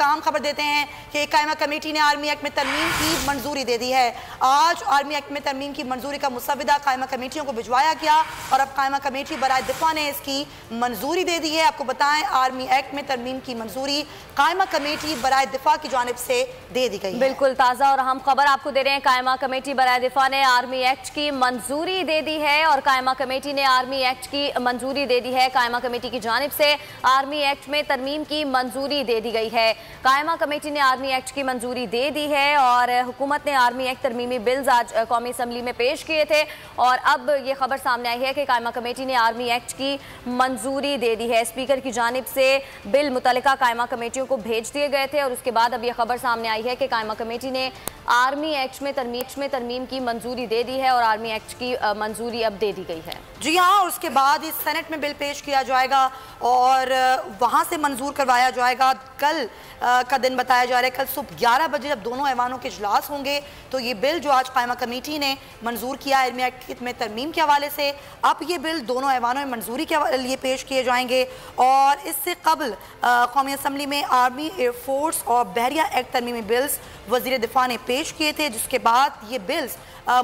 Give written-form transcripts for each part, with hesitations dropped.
का अहम खबर देते हैं कि कायमा कमेटी ने आर्मी एक्ट में तरमीम की मंजूरी दे दी है। आज आर्मी एक्ट में तरमीम की मंजूरी का मुसविदा कायमा कमेटियों को भिजवाया गया और अब कायमा कमेटी बराए दिफा ने इसकी मंजूरी दे दी है। आपको बताएं, आर्मी एक्ट में तरमीम की मंजूरी कायमा कमेटी बराए दिफा की जानिब से दे दी गई। बिल्कुल ताज़ा और अहम खबर आपको दे रहे हैं। कायमा कमेटी बराए दिफा ने आर्मी एक्ट की मंजूरी दे दी है और कायमा कमेटी ने आर्मी एक्ट की मंजूरी दे दी है। कायमा कमेटी की जानिब से आर्मी एक्ट में तरमीम की मंजूरी दे दी गई है। कायमा कमेटी ने आर्मी एक्ट की मंजूरी दे दी है और हुकूमत ने आर्मी एक्ट तरमीमी बिल्स आज कौमी असम्बली में पेश किए थे और अब ये खबर सामने आई है कि कायमा कमेटी ने आर्मी एक्ट की मंजूरी दे दी है। स्पीकर की जानिब से बिल मुतल्लिका कायमा कमेटियों को भेज दिए गए थे और उसके बाद अब यह खबर सामने आई है कि कायमा कमेटी ने आर्मी एक्ट में तरमीम की मंजूरी दे दी है और आर्मी एक्ट की मंजूरी अब दे दी गई है। जी हाँ, उसके बाद इस सेनेट में बिल पेश किया जाएगा और वहाँ से मंजूर करवाया जाएगा। कल का दिन बताया जा रहा है, कल सुबह 11 बजे जब दोनों ऐवानों के इजलास होंगे तो ये बिल जो आज कायमा कमेटी ने मंजूर किया आर्मी एक्ट में तरमीम के हवाले से, अब ये बिल दोनों ऐवानों में मंजूरी के लिए पेश किए जाएंगे। और इससे कबल कौमी असम्बली में आर्मी, एयरफोर्स और बहरिया एक्ट तरमीमी बिल्स वज़ीर दिफा ने पेश किए थे, जिसके बाद ये बिल्स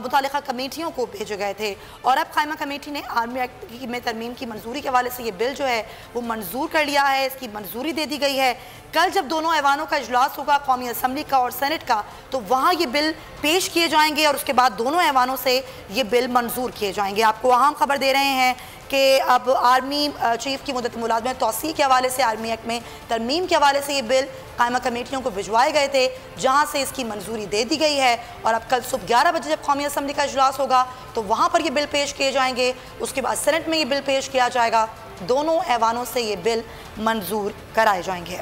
मुतालिका कमेटियों को भेजे गए थे और अब कायमा कमेटी ने आर्मी एक्ट में तरमीम की मंजूरी के हवाले से ये बिल जो है वो मंजूर कर लिया है, इसकी मंजूरी दे दी गई है। कल जब दोनों ऐवानों का इजलास होगा, कौमी असम्बली का और सेनेट का, तो वहाँ ये बिल पेश किए जाएंगे और उसके बाद दोनों ऐवानों से ये बिल मंजूर किए जाएंगे। आपको अहम खबर दे रहे हैं कि अब आर्मी चीफ की मुद्दत मुलाज़मत तौसीह के हवाले से, आर्मी एक्ट में तरमीम के हवाले से ये बिल कायमा कमेटियों को भिजवाए गए थे, जहां से इसकी मंजूरी दे दी गई है और अब कल सुबह 11 बजे जब कौमी असम्बली का इजलास होगा तो वहां पर ये बिल पेश किए जाएंगे। उसके बाद सेनेट में ये बिल पेश किया जाएगा, दोनों ऐवानों से ये बिल मंजूर कराए जाएंगे।